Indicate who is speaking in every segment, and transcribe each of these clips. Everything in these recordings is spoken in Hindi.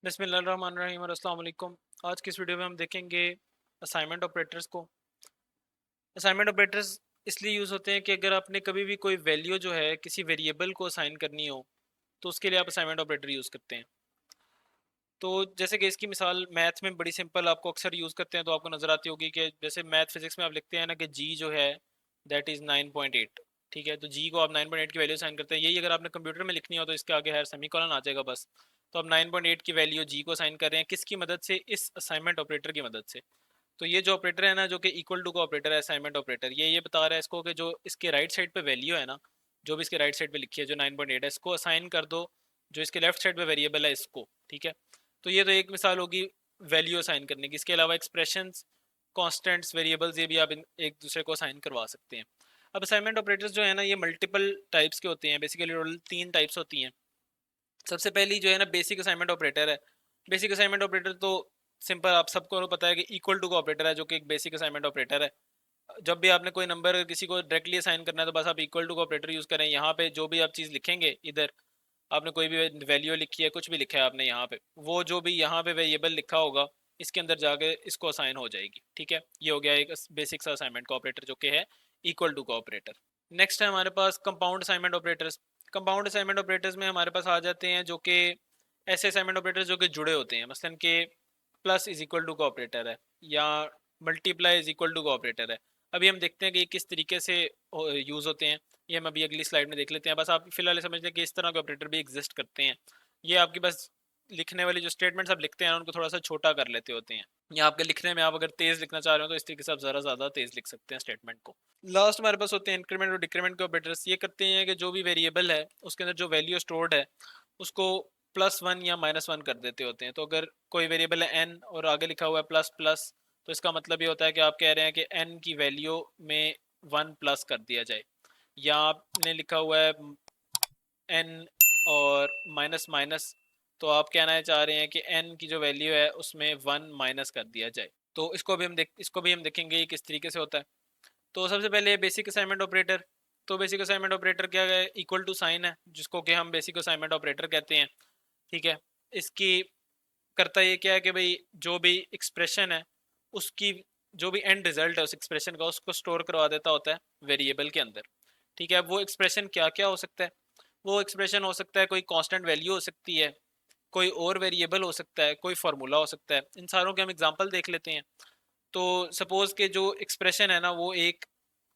Speaker 1: बिस्मिल्लाहिर्रहमानिर्रहीम और अस्सलाम वालेकुम। आज की इस वीडियो में हम देखेंगे असाइनमेंट ऑपरेटर्स को। असाइनमेंट ऑपरेटर्स इसलिए यूज़ होते हैं कि अगर आपने कभी भी कोई वैल्यू जो है किसी वेरिएबल को असाइन करनी हो तो उसके लिए आप असाइनमेंट ऑपरेटर यूज़ करते हैं। तो जैसे कि इसकी मिसाल मैथ में बड़ी सिंपल आपको अक्सर यूज़ करते हैं तो आपको नज़र आती होगी कि जैसे मैथ फिजिक्स में आप लिखते हैं ना कि जी जो है दैट इज़ 9.8। ठीक है, तो जी को आप 9.8 की वैल्यू असाइन करते हैं। यही अगर आपने कंप्यूटर में लिखनी हो तो इसके आगे हर सेमीकोलन आ जाएगा बस। तो आप 9.8 की वैल्यू जी को असाइन कर रहे हैं किसकी मदद से? इस असाइनमेंट ऑपरेटर की मदद से। तो ये जो ऑपरेटर है ना, जो कि इक्वल टू का ऑपरेटर है, असाइनमेंट ऑपरेटर, ये बता रहा है इसको कि जो इसके राइट साइड पे वैल्यू है ना, जो भी इसके राइट साइड पे लिखी है जो 9.8 है, इसको असाइन कर दो जो इसके लेफ्ट साइड पे वेरिएबल है इसको। ठीक है, तो ये तो एक मिसाल होगी वैल्यू असाइन करने की। इसके अलावा एक्सप्रेशंस, कॉन्स्टेंट्स, वेरिएबल्स, ये भी आप एक दूसरे को असाइन करवा सकते हैं। अब असाइनमेंट ऑपरेटर्स जो है ना, ये मल्टीपल टाइप्स के होते हैं। बेसिकली टोटल 3 टाइप्स होती हैं। सबसे पहली जो है ना बेसिक असाइनमेंट ऑपरेटर है। बेसिक असाइनमेंट ऑपरेटर तो सिंपल आप सबको पता है कि इक्वल टू का ऑपरेटर है, जो कि एक बेसिक असाइनमेंट ऑपरेटर है। जब भी आपने कोई नंबर किसी को डायरेक्टली असाइन करना है तो बस आप इक्वल टू का ऑपरेटर यूज़ करें। यहाँ पे जो भी आप चीज़ लिखेंगे, इधर आपने कोई भी वैल्यू लिखी है, कुछ भी लिखा है आपने यहाँ पे, वो जो भी यहाँ पे वेरिएबल लिखा होगा इसके अंदर जाके इसको असाइन हो जाएगी। ठीक है, ये हो गया एक बेसिक सा असाइनमेंट का ऑपरेटर जो कि है इक्वल टू का ऑपरेटर। नेक्स्ट है हमारे पास compound assignment operators. Compound assignment operators में हमारे पास आ जाते हैं जो कि ऐसे असाइनमेंट ऑपरेटर्स जो कि जुड़े होते हैं। मसलन के प्लस इज इक्वल टू का ऑपरेटर है या मल्टीप्लाई इज इक्वल टू का ऑपरेटर है। अभी हम देखते हैं कि ये किस तरीके से यूज़ होते हैं। ये हम अभी अगली स्लाइड में देख लेते हैं। बस आप फिलहाल समझ लें कि इस तरह के ऑपरेटर भी एग्जिस्ट करते हैं। ये आपकी बस लिखने वाली जो स्टेटमेंट्स आप लिखते हैं उनको थोड़ा सा छोटा कर लेते होते हैं, या आपके लिखने में आप अगर तेज़ लिखना चाह रहे हो तो इस तरीके से आप ज़्यादा तेज़ लिख सकते हैं स्टेटमेंट को। लास्ट हमारे पास होते हैं इंक्रीमेंट और डिक्रीमेंट के ऑपरेटर्स। ये करते हैं कि जो भी वेरिएबल है उसके अंदर जो वैल्यू स्टोर्ड है उसको +1 या -1 कर देते होते हैं। तो अगर कोई वेरिएबल है एन और आगे लिखा हुआ है प्लस प्लस, तो इसका मतलब ये होता है कि आप कह रहे हैं कि एन की वैल्यू में 1 प्लस कर दिया जाए। या आपने लिखा हुआ है एन और माइनस माइनस, तो आप कहना चाह रहे हैं कि एन की जो वैल्यू है उसमें 1 माइनस कर दिया जाए। तो इसको भी हम देखेंगे ये किस तरीके से होता है। तो सबसे पहले बेसिक असाइनमेंट ऑपरेटर। तो बेसिक असाइनमेंट ऑपरेटर क्या है? इक्वल टू साइन है, जिसको कि हम बेसिक असाइनमेंट ऑपरेटर कहते हैं। ठीक है, इसकी करता ये क्या है कि भाई जो भी एक्सप्रेशन है उसकी जो भी एंड रिजल्ट है उस एक्सप्रेशन का, उसको स्टोर करवा देता होता है वेरिएबल के अंदर। ठीक है, अब वो एक्सप्रेशन क्या क्या हो सकता है? वो एक्सप्रेशन हो सकता है कोई कांस्टेंट वैल्यू हो सकती है, कोई और वेरिएबल हो सकता है, कोई फार्मूला हो सकता है। इन सारों के हम एग्जांपल देख लेते हैं। तो सपोज के जो एक्सप्रेशन है ना वो एक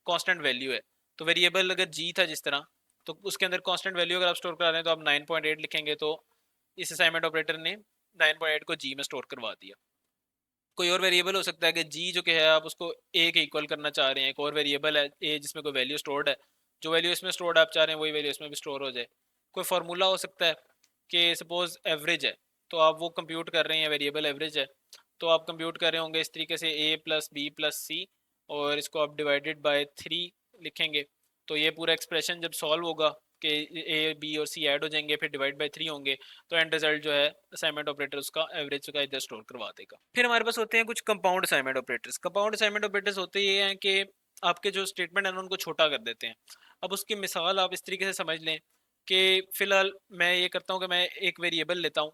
Speaker 1: कांस्टेंट वैल्यू है। तो वेरिएबल अगर जी था जिस तरह, तो उसके अंदर कांस्टेंट वैल्यू अगर आप स्टोर करा रहे हैं तो आप 9.8 लिखेंगे। तो इस असाइनमेंट ऑपरेटर ने 9.8 को जी में स्टोर करवा दिया। कोई और वेरिएबल हो सकता है कि जी जो कि है आप उसको ए के इक्वल करना चाह रहे हैं। एक और वेरिएबल है ए जिसमें कोई वैल्यू स्टोर्ड है, जो वैल्यू इसमें स्टोर्ड आप चाह रहे हैं वही वैल्यू इसमें भी स्टोर हो जाए। कोई फार्मूला हो सकता है कि सपोज एवरेज है, तो आप वो कंप्यूट कर रहे हैं, वेरिएबल एवरेज है, तो आप कंप्यूट कर रहे होंगे इस तरीके से ए प्लस बी प्लस सी, और इसको आप डिवाइडेड बाय 3 लिखेंगे। तो ये पूरा एक्सप्रेशन जब सॉल्व होगा कि ए बी और सी ऐड हो जाएंगे फिर डिवाइड बाय 3 होंगे, तो एंड रिजल्ट जो है असाइनमेंट ऑपरेटर उसका एवरेज का इधर स्टोर करवा देगा। फिर हमारे पास होते हैं कुछ compound assignment operators. Compound assignment operators होते ये हैं कि आपके जो स्टेटमेंट है उनको छोटा कर देते हैं। अब उसकी मिसाल आप इस तरीके से समझ लें कि फिलहाल मैं ये करता हूँ कि मैं एक वेरिएबल लेता हूँ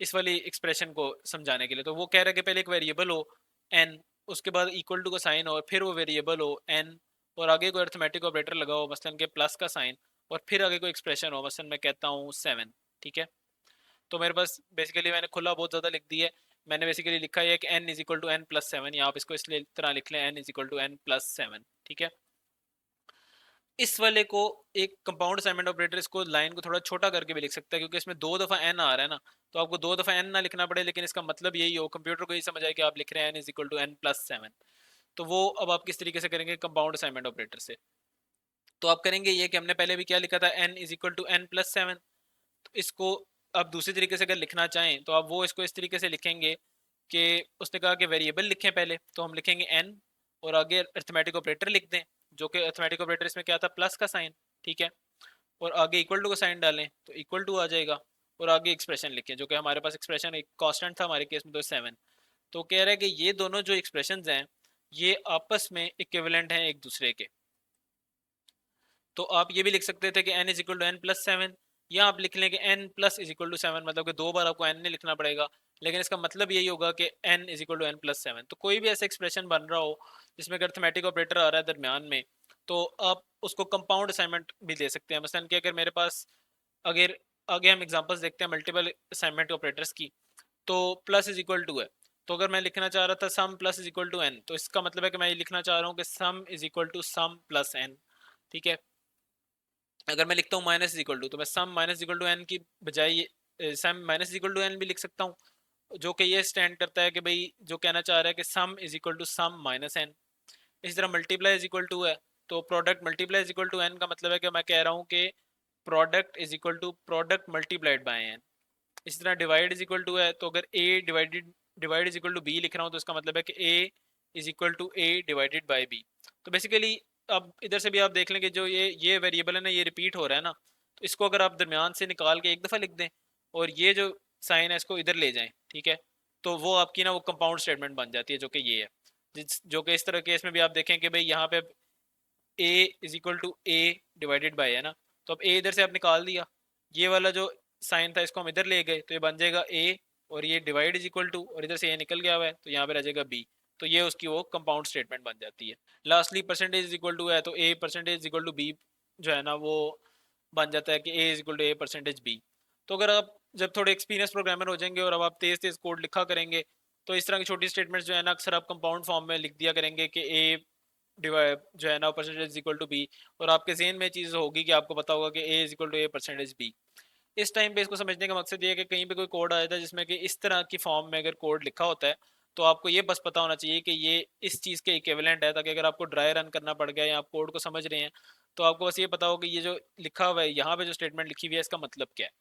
Speaker 1: इस वाली एक्सप्रेशन को समझाने के लिए। तो वो कह रहा है कि पहले एक वेरिएबल हो एन, उसके बाद इक्वल टू का साइन हो, और फिर वो वेरिएबल हो एन, और आगे कोई अर्थमेटिक ऑपरेटर लगा हो मसलन के प्लस का साइन, और फिर आगे कोई एक्सप्रेशन हो, मसलन मैं कहता हूँ 7। ठीक है, तो मेरे पास बेसिकली मैंने खुला बहुत ज़्यादा लिख दिया है। मैंने बेसिकली लिखा है कि n is equal to n plus 7, या आप इसको इसलिए तरह लिख लें n is equal to n plus 7। ठीक है, इस वाले को एक कंपाउंड असाइनमेंट ऑपरेटर इसको लाइन को थोड़ा छोटा करके भी लिख सकता है, क्योंकि इसमें 2 दफ़ा n आ रहा है ना, तो आपको 2 दफ़ा n ना लिखना पड़े, लेकिन इसका मतलब यही हो, कंप्यूटर को यही समझ आए कि आप लिख रहे हैं n is equal to n plus 7। तो वो अब आप किस तरीके से करेंगे कंपाउंड असाइनमेंट ऑपरेटर से? तो आप करेंगे ये कि हमने पहले भी क्या लिखा था, n is equal to n plus 7। तो इसको आप दूसरी तरीके से अगर लिखना चाहें तो आप वो इसको इस तरीके से लिखेंगे कि उसने कहा कि वेरिएबल लिखें पहले, तो हम लिखेंगे n, और आगे अर्थमेटिक ऑपरेटर लिख दें, जो कि अर्थमेटिक ऑपरेटर इसमें क्या था, प्लस का साइन। ठीक है, और आगे इक्वल टू का साइन डालें तो इक्वल टू आ जाएगा, और आगे एक्सप्रेशन लिखें, जो कि हमारे पास एक्सप्रेशन एक कांस्टेंट था हमारे केस में तो 7। तो कह रहा है कि ये दोनों जो एक्सप्रेशन हैं ये आपस में इक्विवेलेंट हैं एक दूसरे के। तो आप ये भी लिख सकते थे कि n is equal to n plus 7, या आप लिख लें कि n plus is equal to 7, मतलब कि 2 बार आपको n नहीं लिखना पड़ेगा, लेकिन इसका मतलब यही होगा कि n is equal to n plus 7। तो कोई भी ऐसा एक्सप्रेशन बन रहा हो जिसमें अर्थमेटिक ऑपरेटर आ रहा है दरमियान में, तो आप उसको कंपाउंड असाइनमेंट भी दे सकते हैं। मसलन कि अगर मेरे पास, अगर आगे हम एग्जांपल्स देखते हैं मल्टीपल असाइनमेंट ऑपरेटर्स की, तो प्लस इज इक्वल टू है, तो अगर मैं लिखना चाह रहा था sum plus is equal to n, तो इसका मतलब है कि मैं ये लिखना चाह रहा हूँ कि sum is equal to sum plus n. ठीक है। अगर मैं लिखता हूँ माइनस इज इक्वल टू, तो मैं सम माइनस इक्वल टू एन की बजाय सम माइनस इक्वल टू एन भी लिख सकता हूँ, जो कि ये स्टैंड करता है कि भाई जो कहना चाह रहा है कि sum is equal to sum minus n. इसी तरह मल्टीप्लाई इज इक्वल टू है, तो product multiply is equal to n का मतलब है कि मैं कह रहा हूँ कि product is equal to product multiplied by n. इसी तरह डिवाइड इज इक्वल टू है, तो अगर a divide is equal to b लिख रहा हूँ, तो इसका मतलब है कि a is equal to a divided by B. तो बेसिकली अब इधर से भी आप देख लें कि जो ये वेरिएबल है ना, ये रिपीट हो रहा है ना, तो इसको अगर आप दरमियान से निकाल के एक दफ़ा लिख दें और ये जो साइन है इसको इधर ले जाएं, ठीक है, तो वो आपकी ना वो कंपाउंड स्टेटमेंट बन जाती है, जो कि ये है। जो कि इस तरह केस में भी आप देखें कि भाई यहाँ पे a is equal to a divided by है ना, तो अब ए इधर से आप निकाल दिया, ये वाला जो साइन था इसको हम इधर ले गए, तो ये बन जाएगा ए, और ये डिवाइड इज इक्वल टू, और इधर से ए निकल गया हुआ है तो यहाँ पे रह जाएगा बी। तो ये उसकी वो कंपाउंड स्टेटमेंट बन जाती है। Lastly percentage is equal to है, तो a percentage is equal to b जो है ना वो बन जाता है कि a is equal to a percentage b. तो अगर आप जब थोड़े एक्सपीरियंस प्रोग्रामर हो जाएंगे और अब आप तेज़ तेज़ कोड लिखा करेंगे, तो इस तरह की छोटी स्टेटमेंट्स जो है ना अक्सर आप कंपाउंड फॉर्म में लिख दिया करेंगे कि ए डिवाइड जो है ना परसेंटेज इक्वल टू बी, और आपके जेहन में चीज़ होगी कि आपको पता होगा कि a is equal to a percentage b. इस टाइम पे इसको समझने का मकसद ये है कि कहीं पे कोई कोड आया था जिसमें कि इस तरह की फॉर्म में अगर कोड लिखा होता है, तो आपको ये बस पता होना चाहिए कि ये इस चीज़ के इक्विवेलेंट है, ताकि अगर आपको ड्राई रन करना पड़ गया या आप कोड को समझ रहे हैं, तो आपको बस ये पता हो कि ये जो लिखा हुआ है यहाँ पे जो स्टेटमेंट लिखी हुई है इसका मतलब क्या है।